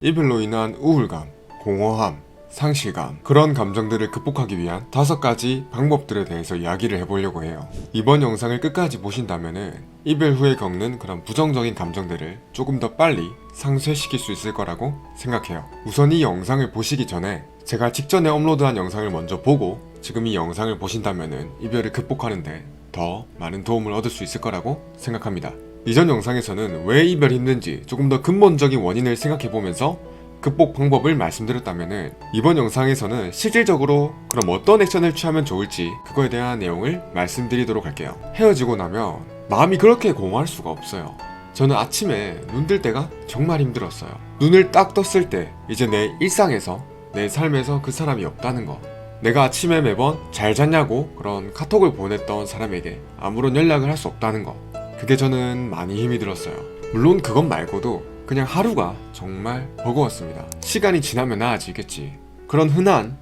이별로 인한 우울감, 공허함, 상실감, 그런 감정들을 극복하기 위한 5가지 방법들에 대해서 이야기를 해보려고 해요. 이번 영상을 끝까지 보신다면은 이별 후에 겪는 그런 부정적인 감정들을 조금 더 빨리 상쇄시킬 수 있을 거라고 생각해요. 우선 이 영상을 보시기 전에 제가 직전에 업로드한 영상을 먼저 보고 지금 이 영상을 보신다면은 이별을 극복하는데 더 많은 도움을 얻을 수 있을 거라고 생각합니다. 이전 영상에서는 왜 이별이 힘든지 조금 더 근본적인 원인을 생각해보면서 극복 방법을 말씀드렸다면은 이번 영상에서는 실질적으로 그럼 어떤 액션을 취하면 좋을지 그거에 대한 내용을 말씀드리도록 할게요. 헤어지고 나면 마음이 그렇게 공허할 수가 없어요. 저는 아침에 눈 뜰 때가 정말 힘들었어요. 눈을 딱 떴을 때 이제 내 일상에서 내 삶에서 그 사람이 없다는 거, 내가 아침에 매번 잘 잤냐고 그런 카톡을 보냈던 사람에게 아무런 연락을 할 수 없다는 거, 그게 저는 많이 힘이 들었어요. 물론 그것 말고도 그냥 하루가 정말 버거웠습니다. 시간이 지나면 나아지겠지, 그런 흔한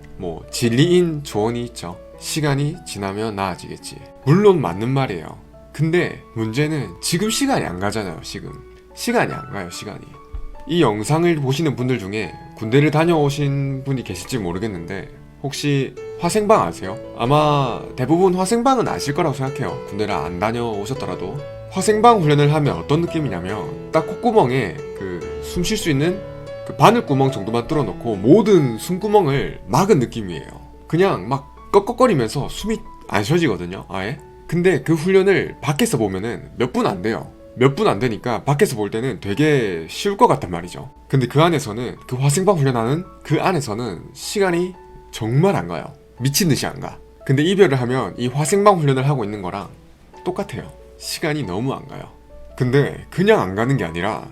진리인 조언이 있죠. 시간이 지나면 나아지겠지. 물론 맞는 말이에요. 근데 문제는 지금 시간이 안 가잖아요. 시간이 안 가요. 이 영상을 보시는 분들 중에 군대를 다녀오신 분이 계실지 모르겠는데 혹시 화생방 아세요? 아마 대부분 화생방은 아실 거라고 생각해요. 군대를 안 다녀오셨더라도. 화생방 훈련을 하면 어떤 느낌이냐면 딱 콧구멍에 숨 쉴 수 있는 그 바늘구멍 정도만 뚫어놓고 모든 숨구멍을 막은 느낌이에요. 그냥 막 꺽꺽거리면서 숨이 안 쉬어지거든요, 아예. 근데 그 훈련을 밖에서 보면은 몇 분 안 돼요. 몇 분 안 되니까 밖에서 볼 때는 되게 쉬울 것 같단 말이죠. 근데 그 안에서는, 그 화생방 훈련하는 그 안에서는 시간이 정말 안 가요. 미친 듯이 안 가. 근데 이별을 하면 이 화생방 훈련을 하고 있는 거랑 똑같아요. 시간이 너무 안 가요. 근데 그냥 안 가는 게 아니라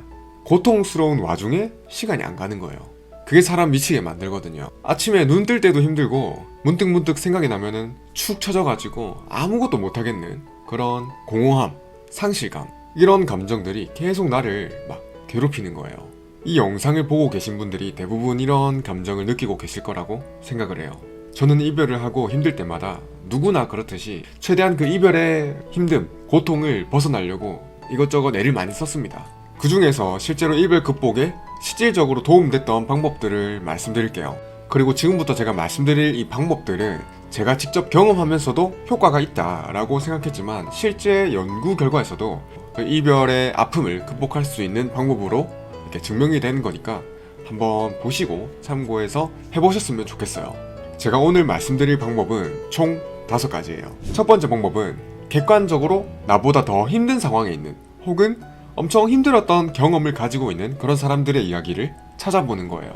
고통스러운 와중에 시간이 안 가는 거예요. 그게 사람 미치게 만들거든요. 아침에 눈 뜰 때도 힘들고 문득문득 생각이 나면은 축 처져가지고 아무것도 못하겠는 그런 공허함, 상실감, 이런 감정들이 계속 나를 막 괴롭히는 거예요. 이 영상을 보고 계신 분들이 대부분 이런 감정을 느끼고 계실 거라고 생각을 해요. 저는 이별을 하고 힘들 때마다 누구나 그렇듯이 최대한 그 이별의 힘듦, 고통을 벗어나려고 이것저것 애를 많이 썼습니다. 그 중에서 실제로 이별 극복에 실질적으로 도움됐던 방법들을 말씀드릴게요. 그리고 지금부터 제가 말씀드릴 이 방법들은 제가 직접 경험하면서도 효과가 있다라고 생각했지만 실제 연구 결과에서도 그 이별의 아픔을 극복할 수 있는 방법으로 이렇게 증명이 되는 거니까 한번 보시고 참고해서 해보셨으면 좋겠어요. 제가 오늘 말씀드릴 방법은 총 5가지예요. 첫 번째 방법은 객관적으로 나보다 더 힘든 상황에 있는, 혹은 엄청 힘들었던 경험을 가지고 있는 그런 사람들의 이야기를 찾아보는 거예요.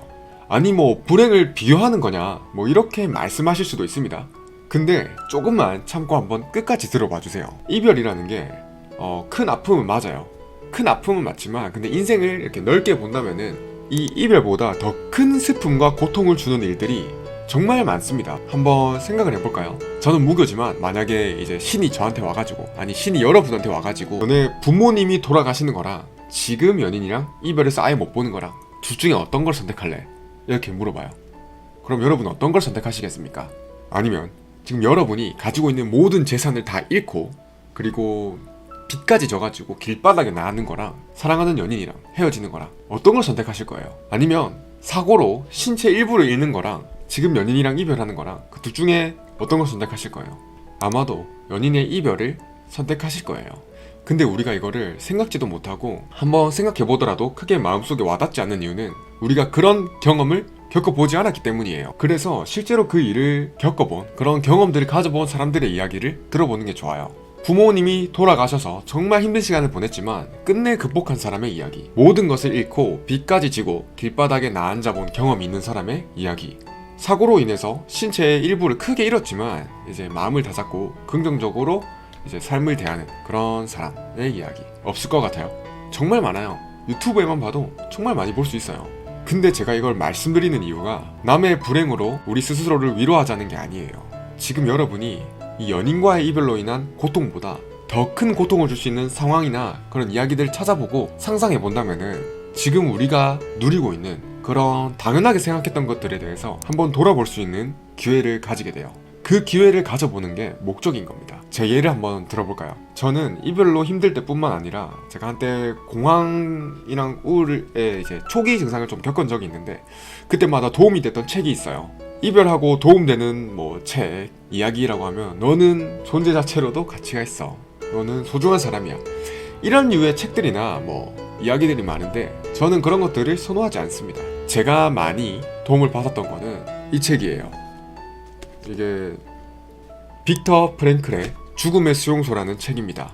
아니 불행을 비교하는 거냐 이렇게 말씀하실 수도 있습니다. 근데 조금만 참고 한번 끝까지 들어봐 주세요. 이별이라는 게 큰 아픔은 맞아요. 큰 아픔은 맞지만 근데 인생을 이렇게 넓게 본다면은 이 이별보다 더 큰 슬픔과 고통을 주는 일들이 정말 많습니다. 한번 생각을 해볼까요? 저는 무교지만 만약에 이제 신이 저한테 와가지고, 아니 신이 여러분한테 와가지고 너네 부모님이 돌아가시는 거랑 지금 연인이랑 이별해서 아예 못 보는 거랑 둘 중에 어떤 걸 선택할래? 이렇게 물어봐요. 그럼 여러분은 어떤 걸 선택하시겠습니까? 아니면 지금 여러분이 가지고 있는 모든 재산을 다 잃고 그리고 빚까지 져가지고 길바닥에 나가는 거랑 사랑하는 연인이랑 헤어지는 거랑 어떤 걸 선택하실 거예요? 아니면 사고로 신체 일부를 잃는 거랑 지금 연인이랑 이별하는 거랑 그 둘 중에 어떤 걸 선택하실 거예요? 아마도 연인의 이별을 선택하실 거예요. 근데 우리가 이거를 생각지도 못하고 한번 생각해보더라도 크게 마음속에 와닿지 않는 이유는 우리가 그런 경험을 겪어보지 않았기 때문이에요. 그래서 실제로 그 일을 겪어본, 그런 경험들을 가져본 사람들의 이야기를 들어보는 게 좋아요. 부모님이 돌아가셔서 정말 힘든 시간을 보냈지만 끝내 극복한 사람의 이야기, 모든 것을 잃고 빚까지 지고 길바닥에 나앉아본 경험이 있는 사람의 이야기, 사고로 인해서 신체의 일부를 크게 잃었지만 이제 마음을 다잡고 긍정적으로 이제 삶을 대하는 그런 사람의 이야기 없을 것 같아요. 정말 많아요. 유튜브에만 봐도 정말 많이 볼 수 있어요. 근데 제가 이걸 말씀드리는 이유가 남의 불행으로 우리 스스로를 위로하자는 게 아니에요. 지금 여러분이 이 연인과의 이별로 인한 고통보다 더 큰 고통을 줄 수 있는 상황이나 그런 이야기들을 찾아보고 상상해 본다면은 지금 우리가 누리고 있는 그런 당연하게 생각했던 것들에 대해서 한번 돌아볼 수 있는 기회를 가지게 돼요. 그 기회를 가져보는 게 목적인 겁니다. 제 예를 한번 들어볼까요? 저는 이별로 힘들 때뿐만 아니라 제가 한때 공황이랑 우울의 이제 초기 증상을 좀 겪은 적이 있는데 그때마다 도움이 됐던 책이 있어요. 이별하고 도움되는 뭐 책, 이야기라고 하면 너는 존재 자체로도 가치가 있어. 너는 소중한 사람이야. 이런 류의 책들이나 뭐 이야기들이 많은데 저는 그런 것들을 선호하지 않습니다. 제가 많이 도움을 받았던 거는 이 책이에요. 이게 빅터 프랭클의 죽음의 수용소라는 책입니다.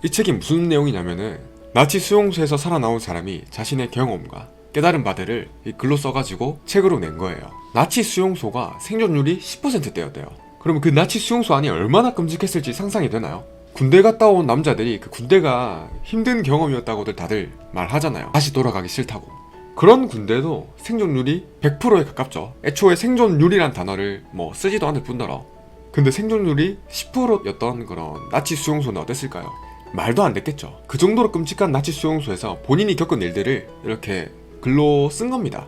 이 책이 무슨 내용이냐면은 나치 수용소에서 살아나온 사람이 자신의 경험과 깨달은 바들을 이 글로 써가지고 책으로 낸 거예요. 나치 수용소가 생존율이 10%대였대요. 그러면 그 나치 수용소 안이 얼마나 끔찍했을지 상상이 되나요? 군대 갔다 온 남자들이 그 군대가 힘든 경험이었다고들 다들 말하잖아요. 다시 돌아가기 싫다고. 그런 군대도 생존율이 100%에 가깝죠. 애초에 생존율이란 단어를 뭐 쓰지도 않을 뿐더러. 근데 생존율이 10%였던 그런 나치 수용소는 어땠을까요? 말도 안 됐겠죠. 그 정도로 끔찍한 나치 수용소에서 본인이 겪은 일들을 이렇게 글로 쓴 겁니다.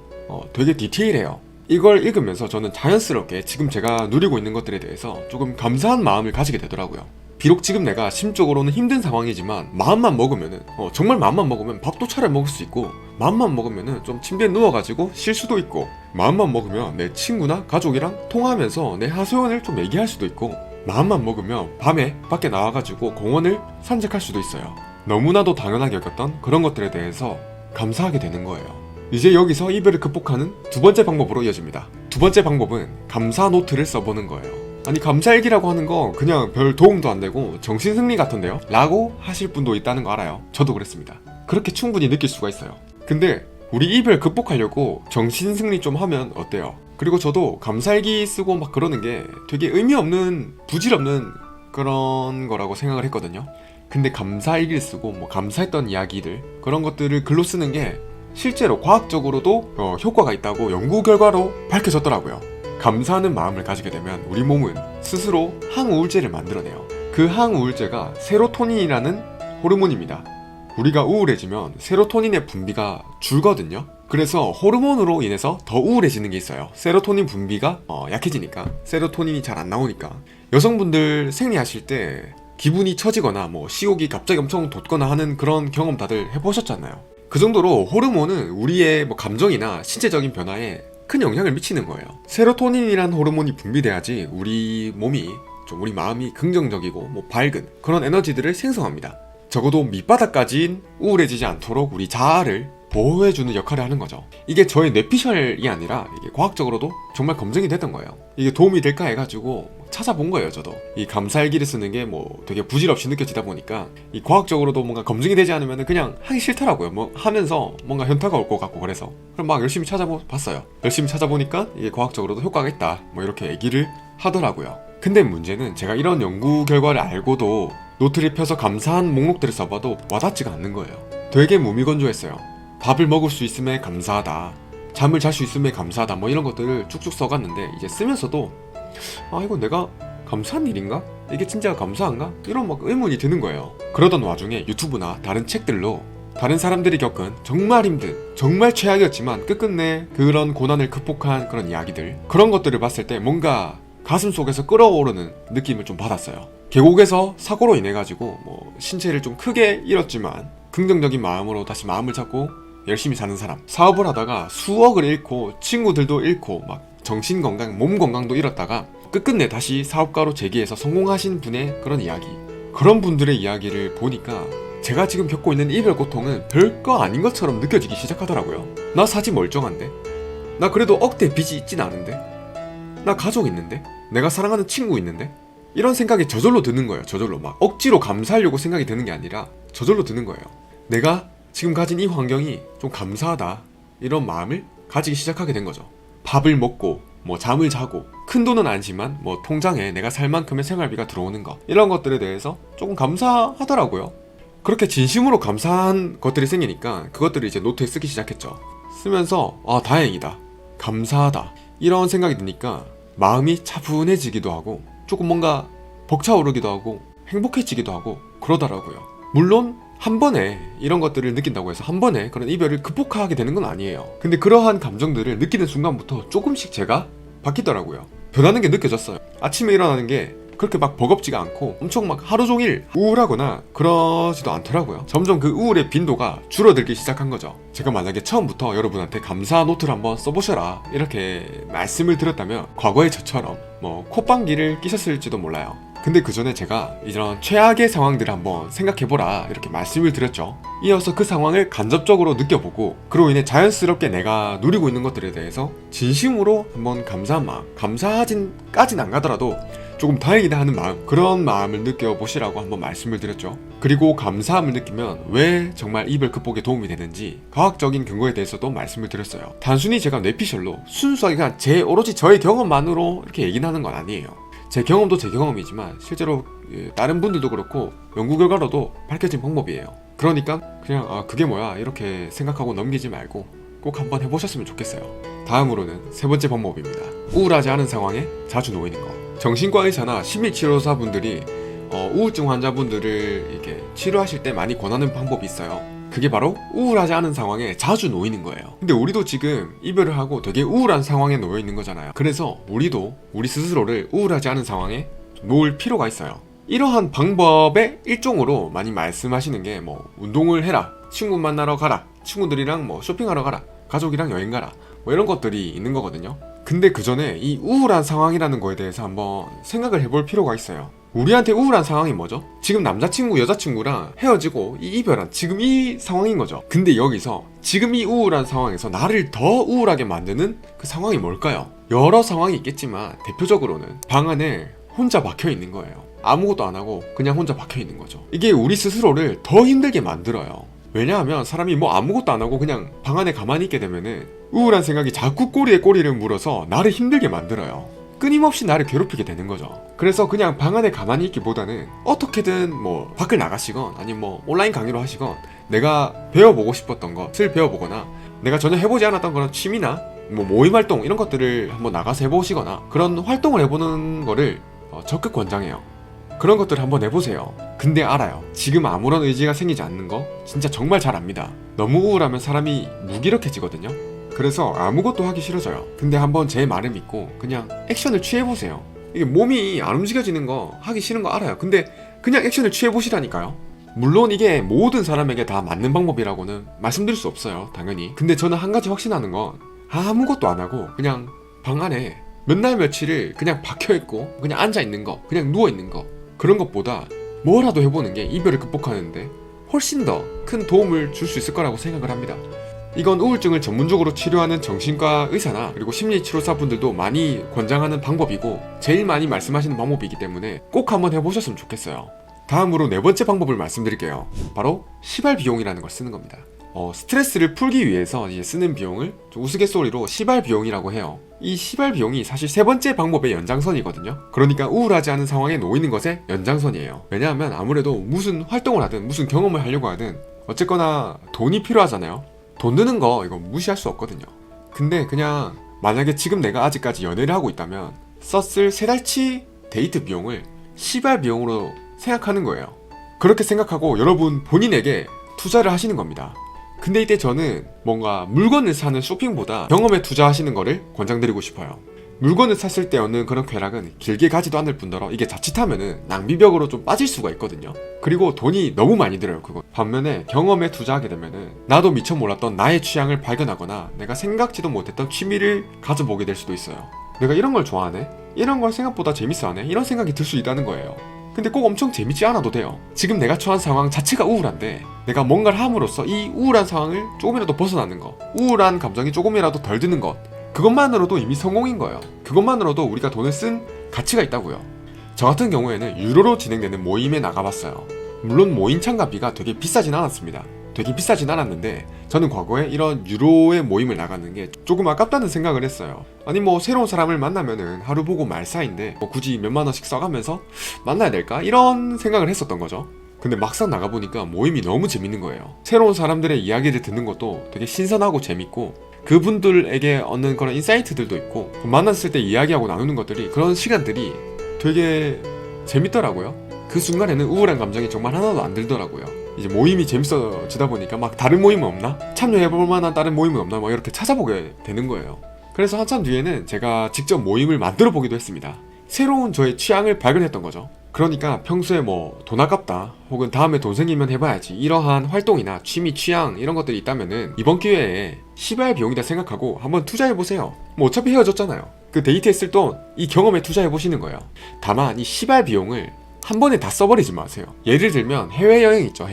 되게 디테일해요. 이걸 읽으면서 저는 자연스럽게 지금 제가 누리고 있는 것들에 대해서 조금 감사한 마음을 가지게 되더라고요. 비록 지금 내가 심적으로는 힘든 상황이지만 마음만 먹으면은 정말 마음만 먹으면 밥도 차려 먹을 수 있고 마음만 먹으면은 좀 침대에 누워가지고 쉴 수도 있고 마음만 먹으면 내 친구나 가족이랑 통화하면서 내 하소연을 좀 얘기할 수도 있고 마음만 먹으면 밤에 밖에 나와가지고 공원을 산책할 수도 있어요. 너무나도 당연하게 여겼던 그런 것들에 대해서 감사하게 되는 거예요. 이제 여기서 이별을 극복하는 두 번째 방법으로 이어집니다. 두 번째 방법은 감사 노트를 써보는 거예요. 아니 감사일기라고 하는 거 그냥 별 도움도 안 되고 정신승리 같은데요? 라고 하실 분도 있다는 거 알아요. 저도 그랬습니다. 그렇게 충분히 느낄 수가 있어요. 근데 우리 이별 극복하려고 정신승리 좀 하면 어때요? 그리고 저도 감사일기 쓰고 막 그러는 게 되게 의미 없는 부질없는 그런 거라고 생각을 했거든요. 근데 감사일기를 쓰고 뭐 감사했던 이야기들 그런 것들을 글로 쓰는 게 실제로 과학적으로도 효과가 있다고 연구 결과로 밝혀졌더라고요. 감사하는 마음을 가지게 되면 우리 몸은 스스로 항우울제를 만들어내요. 그 항우울제가 세로토닌이라는 호르몬입니다. 우리가 우울해지면 세로토닌의 분비가 줄거든요. 그래서 호르몬으로 인해서 더 우울해지는 게 있어요. 세로토닌 분비가 약해지니까 세로토닌이 잘 안 나오니까 여성분들 생리하실 때 기분이 처지거나 뭐 식욕이 갑자기 엄청 돋거나 하는 그런 경험 다들 해보셨잖아요. 그 정도로 호르몬은 우리의 뭐 감정이나 신체적인 변화에 큰 영향을 미치는 거예요. 세로토닌이란 호르몬이 분비돼야지 우리 몸이 우리 마음이 긍정적이고 뭐 밝은 그런 에너지들을 생성합니다. 적어도 밑바닥까진 우울해지지 않도록 우리 자아를 보호해주는 역할을 하는 거죠. 이게 저의 뇌피셜이 아니라 이게 과학적으로도 정말 검증이 됐던 거예요. 이게 도움이 될까 해가지고 찾아본 거예요. 저도 이 감사일기를 쓰는 게 뭐 되게 부질없이 느껴지다 보니까 이 과학적으로도 뭔가 검증이 되지 않으면 그냥 하기 싫더라고요. 뭐 하면서 뭔가 현타가 올 것 같고 그래서 그럼 막 열심히 찾아봤어요. 열심히 찾아보니까 이게 과학적으로도 효과가 있다 뭐 이렇게 얘기를 하더라고요. 근데 문제는 제가 이런 연구 결과를 알고도 노트를 펴서 감사한 목록들을 써봐도 와닿지가 않는 거예요. 되게 무미건조했어요. 밥을 먹을 수 있음에 감사하다, 잠을 잘 수 있음에 감사하다 뭐 이런 것들을 쭉쭉 써갔는데 이제 쓰면서도 이거 내가 감사한 일인가? 이게 진짜 감사한가? 이런 막 의문이 드는 거예요. 그러던 와중에 유튜브나 다른 책들로 다른 사람들이 겪은 정말 힘든 정말 최악이었지만 끝끝내 그런 고난을 극복한 그런 이야기들 그런 것들을 봤을 때 뭔가 가슴 속에서 끓어오르는 느낌을 좀 받았어요. 계곡에서 사고로 인해 가지고 뭐 신체를 좀 크게 잃었지만 긍정적인 마음으로 다시 마음을 잡고 열심히 사는 사람, 사업을 하다가 수억을 잃고 친구들도 잃고 막 정신건강, 몸 건강도 잃었다가 끝끝내 다시 사업가로 재기해서 성공하신 분의 그런 이야기, 그런 분들의 이야기를 보니까 제가 지금 겪고 있는 이별 고통은 별거 아닌 것처럼 느껴지기 시작하더라고요. 나 사지 멀쩡한데? 나 그래도 억대 빚이 있진 않은데? 나 가족 있는데? 내가 사랑하는 친구 있는데? 이런 생각이 저절로 드는 거예요. 저절로 막 억지로 감사하려고 생각이 드는 게 아니라 저절로 드는 거예요. 내가 지금 가진 이 환경이 좀 감사하다 이런 마음을 가지기 시작하게 된 거죠. 밥을 먹고 뭐 잠을 자고 큰 돈은 아니지만 뭐 통장에 내가 살 만큼의 생활비가 들어오는 거 이런 것들에 대해서 조금 감사하더라고요. 그렇게 진심으로 감사한 것들이 생기니까 그것들을 이제 노트에 쓰기 시작했죠. 쓰면서 다행이다, 감사하다 이런 생각이 드니까 마음이 차분해지기도 하고 조금 뭔가 벅차오르기도 하고 행복해지기도 하고 그러더라고요. 물론 한 번에 이런 것들을 느낀다고 해서 한 번에 그런 이별을 극복하게 되는 건 아니에요. 근데 그러한 감정들을 느끼는 순간부터 조금씩 제가 바뀌더라고요. 변하는 게 느껴졌어요. 아침에 일어나는 게 그렇게 막 버겁지가 않고 엄청 막 하루 종일 우울하거나 그러지도 않더라고요. 점점 그 우울의 빈도가 줄어들기 시작한 거죠. 제가 만약에 처음부터 여러분한테 감사 노트를 한번 써보셔라 이렇게 말씀을 드렸다면 과거의 저처럼 뭐 콧방귀를 끼셨을지도 몰라요. 근데 그 전에 제가 이런 최악의 상황들을 한번 생각해보라 이렇게 말씀을 드렸죠. 이어서 그 상황을 간접적으로 느껴보고 그로 인해 자연스럽게 내가 누리고 있는 것들에 대해서 진심으로 한번 감사한 마음, 감사하진까진 안 가더라도 조금 다행이다 하는 마음, 그런 마음을 느껴보시라고 한번 말씀을 드렸죠. 그리고 감사함을 느끼면 왜 정말 이별 극복에 도움이 되는지 과학적인 근거에 대해서도 말씀을 드렸어요. 단순히 제가 뇌피셜로 순수하게 그냥 오로지 저의 경험만으로 이렇게 얘기는 하는 건 아니에요. 제 경험도 제 경험이지만 실제로 다른 분들도 그렇고 연구 결과로도 밝혀진 방법이에요. 그러니까 그냥 그게 뭐야 이렇게 생각하고 넘기지 말고 꼭 한번 해보셨으면 좋겠어요. 다음으로는 세 번째 방법입니다. 우울하지 않은 상황에 자주 놓이는 거. 정신과 의사나 심리치료사분들이 우울증 환자분들을 이렇게 치료하실 때 많이 권하는 방법이 있어요. 그게 바로 우울하지 않은 상황에 자주 놓이는 거예요. 근데 우리도 지금 이별을 하고 되게 우울한 상황에 놓여 있는 거잖아요. 그래서 우리도 우리 스스로를 우울하지 않은 상황에 놓을 필요가 있어요. 이러한 방법의 일종으로 많이 말씀하시는 게 뭐 운동을 해라, 친구 만나러 가라, 친구들이랑 뭐 쇼핑하러 가라, 가족이랑 여행 가라, 뭐 이런 것들이 있는 거거든요. 근데 그 전에 이 우울한 상황이라는 거에 대해서 한번 생각을 해볼 필요가 있어요. 우리한테 우울한 상황이 뭐죠? 지금 남자친구, 여자친구랑 헤어지고 이별한 지금 이 상황인 거죠. 근데 여기서 지금 이 우울한 상황에서 나를 더 우울하게 만드는 그 상황이 뭘까요? 여러 상황이 있겠지만 대표적으로는 방 안에 혼자 박혀 있는 거예요. 아무것도 안 하고 그냥 혼자 박혀 있는 거죠. 이게 우리 스스로를 더 힘들게 만들어요. 왜냐하면 사람이 뭐 아무것도 안 하고 그냥 방 안에 가만히 있게 되면은 우울한 생각이 자꾸 꼬리에 꼬리를 물어서 나를 힘들게 만들어요. 끊임없이 나를 괴롭히게 되는 거죠. 그래서 그냥 방 안에 가만히 있기보다는 어떻게든 뭐 밖을 나가시건 아니면 뭐 온라인 강의로 하시건 내가 배워보고 싶었던 것을 배워보거나 내가 전혀 해보지 않았던 그런 취미나 뭐 모임 활동 이런 것들을 한번 나가서 해보시거나 그런 활동을 해보는 거를 적극 권장해요. 그런 것들을 한번 해보세요. 근데 알아요. 지금 아무런 의지가 생기지 않는 거 진짜 정말 잘 압니다. 너무 우울하면 사람이 무기력해지거든요. 그래서 아무것도 하기 싫어져요. 근데 한번 제 말을 믿고 그냥 액션을 취해보세요. 이게 몸이 안 움직여지는 거 하기 싫은 거 알아요. 근데 그냥 액션을 취해보시라니까요. 물론 이게 모든 사람에게 다 맞는 방법이라고는 말씀드릴 수 없어요. 당연히. 근데 저는 한 가지 확신하는 건 아무것도 안 하고 그냥 방 안에 몇 날 며칠을 그냥 박혀있고 그냥 앉아있는 거, 그냥 누워있는 거, 그런 것보다 뭐라도 해보는 게 이별을 극복하는데 훨씬 더 큰 도움을 줄 수 있을 거라고 생각을 합니다. 이건 우울증을 전문적으로 치료하는 정신과 의사나 그리고 심리치료사분들도 많이 권장하는 방법이고 제일 많이 말씀하시는 방법이기 때문에 꼭 한번 해보셨으면 좋겠어요. 다음으로 네 번째 방법을 말씀드릴게요. 바로 시발 비용이라는 걸 쓰는 겁니다. 스트레스를 풀기 위해서 이제 쓰는 비용을 우스갯소리로 시발 비용이라고 해요. 이 시발 비용이 사실 세 번째 방법의 연장선이거든요. 그러니까 우울하지 않은 상황에 놓이는 것의 연장선이에요. 왜냐하면 아무래도 무슨 활동을 하든 무슨 경험을 하려고 하든 어쨌거나 돈이 필요하잖아요. 돈 드는 거 이거 무시할 수 없거든요. 근데 그냥 만약에 지금 내가 아직까지 연애를 하고 있다면 썼을 세 달치 데이트 비용을 시발 비용으로 생각하는 거예요. 그렇게 생각하고 여러분 본인에게 투자를 하시는 겁니다. 근데 이때 저는 뭔가 물건을 사는 쇼핑보다 경험에 투자하시는 거를 권장드리고 싶어요. 물건을 샀을 때 얻는 그런 쾌락은 길게 가지도 않을 뿐더러 이게 자칫하면은 낭비벽으로 좀 빠질 수가 있거든요. 그리고 돈이 너무 많이 들어요. 그거 반면에 경험에 투자하게 되면은 나도 미처 몰랐던 나의 취향을 발견하거나 내가 생각지도 못했던 취미를 가져보게 될 수도 있어요. 내가 이런 걸 좋아하네? 이런 걸 생각보다 재밌어하네? 이런 생각이 들 수 있다는 거예요. 근데 꼭 엄청 재밌지 않아도 돼요. 지금 내가 처한 상황 자체가 우울한데 내가 뭔가를 함으로써 이 우울한 상황을 조금이라도 벗어나는 것, 우울한 감정이 조금이라도 덜 드는 것, 그것만으로도 이미 성공인 거예요. 그것만으로도 우리가 돈을 쓴 가치가 있다고요. 저 같은 경우에는 유로로 진행되는 모임에 나가봤어요. 물론 모임 참가비가 되게 비싸진 않았습니다. 되게 비싸진 않았는데 저는 과거에 이런 유로의 모임을 나가는 게 조금 아깝다는 생각을 했어요. 아니 뭐 새로운 사람을 만나면은 하루 보고 말 사이인데 뭐 굳이 몇만 원씩 써가면서 만나야 될까? 이런 생각을 했었던 거죠. 근데 막상 나가보니까 모임이 너무 재밌는 거예요. 새로운 사람들의 이야기를 듣는 것도 되게 신선하고 재밌고 그분들에게 얻는 그런 인사이트들도 있고 만났을 때 이야기하고 나누는 것들이 그런 시간들이 되게 재밌더라고요. 그 순간에는 우울한 감정이 정말 하나도 안 들더라고요. 이제 모임이 재밌어지다 보니까 막 다른 모임은 없나? 참여해볼 만한 다른 모임은 없나? 뭐 이렇게 찾아보게 되는 거예요. 그래서 한참 뒤에는 제가 직접 모임을 만들어 보기도 했습니다. 새로운 저의 취향을 발견했던 거죠. 그러니까 평소에 뭐 돈 아깝다 혹은 다음에 돈 생기면 해봐야지 이러한 활동이나 취미 취향 이런 것들이 있다면은 이번 기회에 시발 비용이다 생각하고 한번 투자해보세요. 뭐 어차피 헤어졌잖아요. 그 데이트했을 돈 이 경험에 투자해보시는 거예요. 다만 이 시발 비용을 한 번에 다 써버리지 마세요. 예를 들면 해외여행 있죠.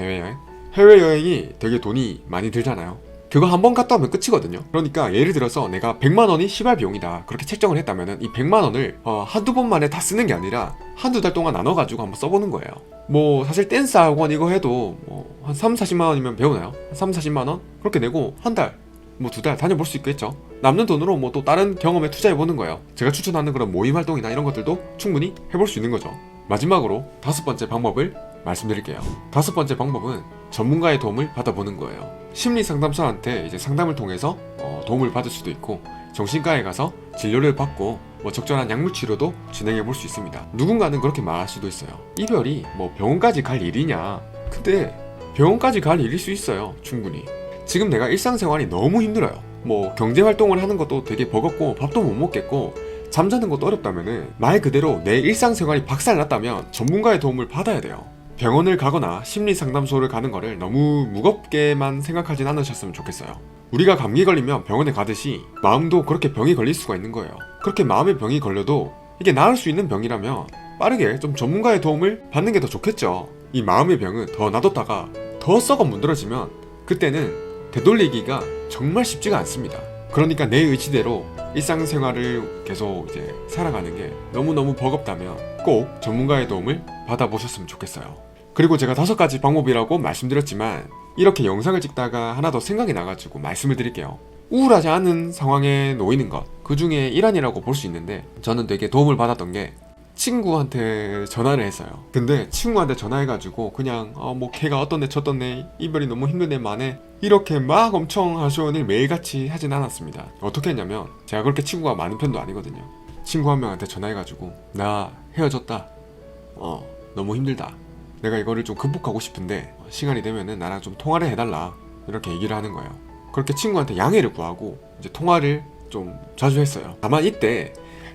해외여행이 되게 돈이 많이 들잖아요. 그거 한 번 갔다 오면 끝이거든요. 그러니까 예를 들어서 내가 100만 원이 시발 비용이다 그렇게 책정을 했다면은 이 100만 원을 한두 번 만에 다 쓰는 게 아니라 한두 달 동안 나눠가지고 한번 써보는 거예요. 뭐 사실 댄스 학원 이거 해도 뭐 한 3, 40만 원이면 배우나요? 3, 40만 원? 그렇게 내고 한 달, 뭐 2달 다녀볼 수 있겠죠. 남는 돈으로 뭐 또 다른 경험에 투자해보는 거예요. 제가 추천하는 그런 모임 활동이나 이런 것들도 충분히 해볼 수 있는 거죠. 마지막으로 5번째 방법을 말씀드릴게요. 5번째 방법은 전문가의 도움을 받아보는 거예요. 심리 상담사한테 이제 상담을 통해서 도움을 받을 수도 있고 정신과에 가서 진료를 받고 뭐 적절한 약물 치료도 진행해 볼 수 있습니다. 누군가는 그렇게 말할 수도 있어요. 이별이 뭐 병원까지 갈 일이냐? 근데 병원까지 갈 일일 수 있어요. 충분히. 지금 내가 일상생활이 너무 힘들어요. 뭐 경제활동을 하는 것도 되게 버겁고 밥도 못 먹겠고 잠자는 것도 어렵다면은 말 그대로 내 일상생활이 박살났다면 전문가의 도움을 받아야 돼요. 병원을 가거나 심리상담소를 가는 거를 너무 무겁게만 생각하진 않으셨으면 좋겠어요. 우리가 감기 걸리면 병원에 가듯이 마음도 그렇게 병이 걸릴 수가 있는 거예요. 그렇게 마음의 병이 걸려도 이게 나을 수 있는 병이라면 빠르게 좀 전문가의 도움을 받는 게 더 좋겠죠. 이 마음의 병은 더 놔뒀다가 더 썩어 문드러지면 그때는 되돌리기가 정말 쉽지가 않습니다. 그러니까 내 의지대로 일상생활을 계속 이제 살아가는 게 너무너무 버겁다면 꼭 전문가의 도움을 받아보셨으면 좋겠어요. 그리고 제가 5가지 방법이라고 말씀드렸지만 이렇게 영상을 찍다가 하나 더 생각이 나가지고 말씀을 드릴게요. 우울하지 않은 상황에 놓이는 것, 그 중에 일환이라고 볼 수 있는데 저는 되게 도움을 받았던 게 친구한테 전화를 했어요. 근데 친구한테 전화해가지고 그냥 뭐 걔가 어떤데 저떤데 이별이 너무 힘드네 만에 이렇게 막 엄청 하소연을 매일같이 하진 않았습니다. 어떻게 했냐면 제가 그렇게 친구가 많은 편도 아니거든요. 친구 한 명한테 전화해가지고 나 헤어졌다. 너무 힘들다. 내가 이거를 좀 극복하고 싶은데 시간이 되면은 나랑 좀 통화를 해달라. 이렇게 얘기를 하는 거예요. 그렇게 친구한테 양해를 구하고 이제 통화를 좀 자주 했어요. 다만 이때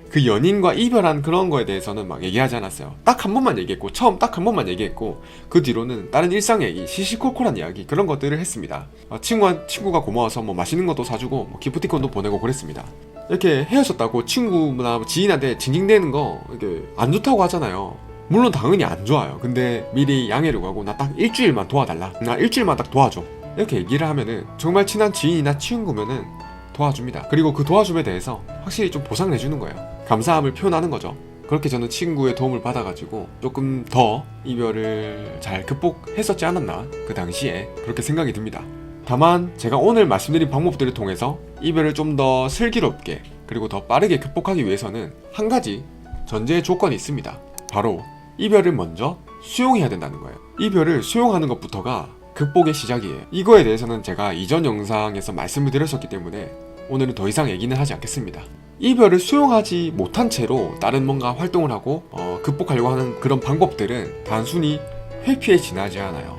그 연인과 이별한 그런 거에 대해서는 막 얘기하지 않았어요. 딱 한 번만 얘기했고 처음 딱 한 번만 얘기했고 그 뒤로는 다른 일상 얘기, 시시콜콜한 이야기 그런 것들을 했습니다. 친구가 고마워서 뭐 맛있는 것도 사주고 뭐 기프티콘도 보내고 그랬습니다. 이렇게 헤어졌다고 친구나 지인한테 징징대는 거 이게 안 좋다고 하잖아요. 물론 당연히 안 좋아요. 근데 미리 양해를 구하고 나 딱 일주일만 도와달라. 나 일주일만 딱 도와줘. 이렇게 얘기를 하면은 정말 친한 지인이나 친구면은 도와줍니다. 그리고 그 도와줌에 대해서 확실히 좀 보상을 해주는 거예요. 감사함을 표현하는 거죠. 그렇게 저는 친구의 도움을 받아가지고 조금 더 이별을 잘 극복했었지 않았나 그 당시에 그렇게 생각이 듭니다. 다만 제가 오늘 말씀드린 방법들을 통해서 이별을 좀 더 슬기롭게 그리고 더 빠르게 극복하기 위해서는 한 가지 전제 조건이 있습니다. 바로 이별을 먼저 수용해야 된다는 거예요. 이별을 수용하는 것부터가 극복의 시작이에요. 이거에 대해서는 제가 이전 영상에서 말씀을 드렸었기 때문에 오늘은 더 이상 얘기는 하지 않겠습니다. 이별을 수용하지 못한 채로 다른 뭔가 활동을 하고 극복하려고 하는 그런 방법들은 단순히 회피에 지나지 않아요.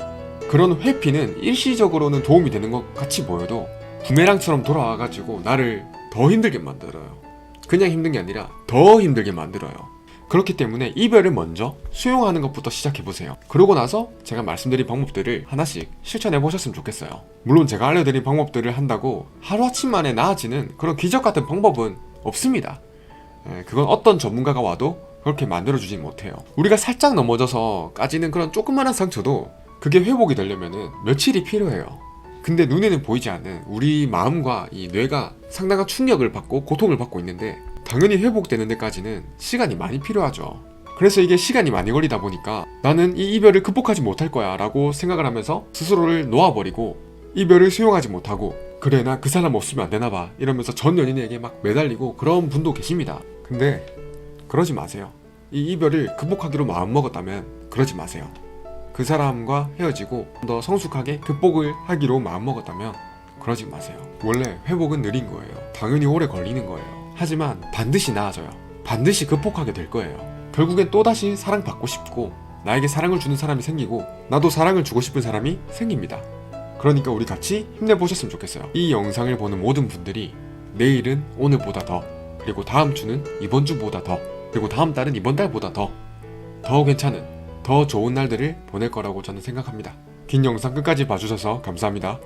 그런 회피는 일시적으로는 도움이 되는 것 같이 보여도 부메랑처럼 돌아와가지고 나를 더 힘들게 만들어요. 그냥 힘든 게 아니라 더 힘들게 만들어요. 그렇기 때문에 이별을 먼저 수용하는 것부터 시작해보세요. 그러고 나서 제가 말씀드린 방법들을 하나씩 실천해보셨으면 좋겠어요. 물론 제가 알려드린 방법들을 한다고 하루아침 만에 나아지는 그런 기적 같은 방법은 없습니다. 그건 어떤 전문가가 와도 그렇게 만들어주진 못해요. 우리가 살짝 넘어져서 까지는 그런 조그마한 상처도 그게 회복이 되려면 며칠이 필요해요. 근데 눈에는 보이지 않는 우리 마음과 이 뇌가 상당한 충격을 받고 고통을 받고 있는데 당연히 회복되는 데까지는 시간이 많이 필요하죠. 그래서 이게 시간이 많이 걸리다 보니까 나는 이 이별을 극복하지 못할 거야 라고 생각을 하면서 스스로를 놓아버리고 이별을 수용하지 못하고 그래 나 그 사람 없으면 안 되나 봐 이러면서 전 연인에게 막 매달리고 그런 분도 계십니다. 근데 그러지 마세요. 이 이별을 극복하기로 마음먹었다면 그러지 마세요. 그 사람과 헤어지고 더 성숙하게 극복을 하기로 마음먹었다면 그러지 마세요. 원래 회복은 느린 거예요. 당연히 오래 걸리는 거예요. 하지만 반드시 나아져요. 반드시 극복하게 될 거예요. 결국엔 또다시 사랑받고 싶고 나에게 사랑을 주는 사람이 생기고 나도 사랑을 주고 싶은 사람이 생깁니다. 그러니까 우리 같이 힘내보셨으면 좋겠어요. 이 영상을 보는 모든 분들이 내일은 오늘보다 더 그리고 다음 주는 이번 주보다 더 그리고 다음 달은 이번 달보다 더 괜찮은, 더 좋은 날들을 보낼 거라고 저는 생각합니다. 긴 영상 끝까지 봐주셔서 감사합니다.